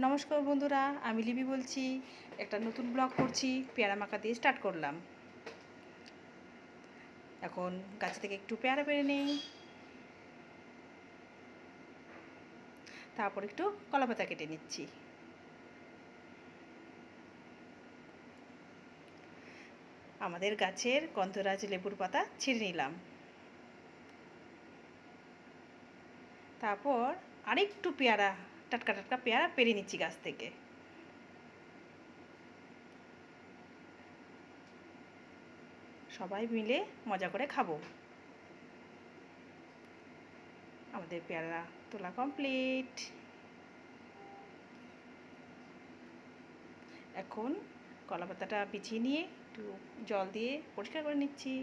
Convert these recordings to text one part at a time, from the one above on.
নমস্কার বন্ধুরা, আমি লিপি বলছি। একটা নতুন ব্লগ করছি, পেয়ারা মাখা দিয়ে স্টার্ট করলাম। এখন গাছ থেকে একটু পেয়ারা পেরে নেই, তারপর একটু কলাপাতা কেটে নিচ্ছি। আমাদের গাছের গন্ধরাজ লেবুর পাতা ছিঁড়ে নিলাম। তারপর আরেকটু পেয়ারা, টাটকা টাটকা পেয়ারা পেরে নিচ্ছি গাছ থেকে। সবাই মিলে মজা করে খাবো। আমাদের পেয়ারা তোলা কমপ্লিট। এখন কলাপাতাটা বিছিয়ে নিয়ে একটু জল দিয়ে পরিষ্কার করে নিচ্ছি।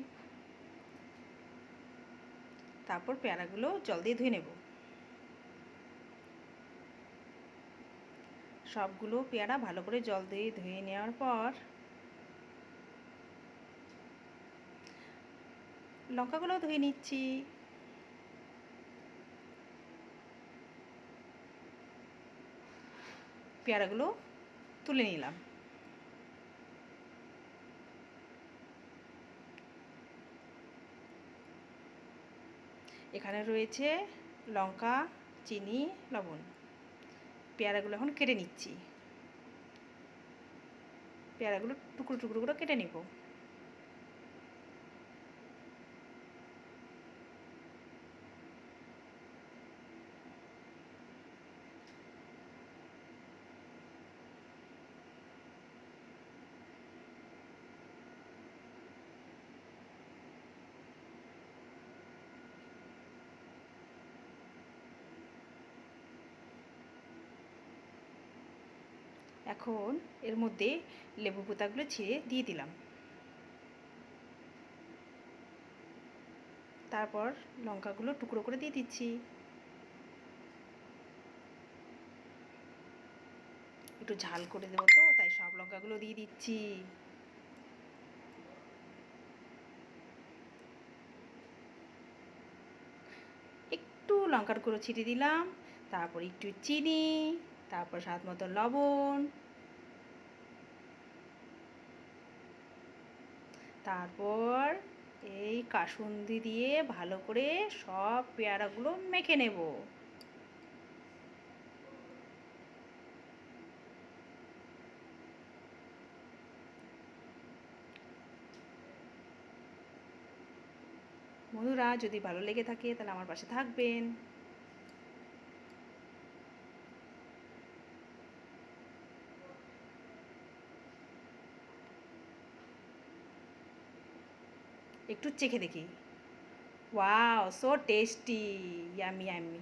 তারপর পেয়ারাগুলো জল দিয়ে ধুয়ে নেব। সবগুলো পেয়ারা ভালো করে জল দিয়ে ধুয়ে নেওয়ার পর লঙ্কাগুলো ধুয়ে নিচ্ছি। পেয়ারাগুলো তুলে নিলাম। এখানে রয়েছে লঙ্কা, চিনি, লবণ। পেয়ারাগুলো এখন কেটে নিচ্ছি। পেয়ারাগুলো টুকরো টুকরো করে কেটে নেব। এখন এর মধ্যে লেবু পাতাগুলো ছিঁড়ে দিয়ে দিলাম। তারপর লঙ্কাগুলো টুকরো করে দিয়ে দিচ্ছি। একটু ঝাল করে দেবো তো, তাই সব লঙ্কাগুলো দিয়ে দিচ্ছি। একটু লঙ্কার গুঁড়ো ছিটিয়ে দিলাম, তারপর একটু চিনি, তারপর স্বাদ মতো লবণ, তারপর এই কাসুন্দি দিয়ে ভালো করে সব পেয়ারাগুলো মেখে নেব। বন্ধুরা, যদি ভালো লেগে থাকে তাহলে আমার পাশে থাকবেন। একটু চেখে দেখি। Wow, so tasty, yummy yummy.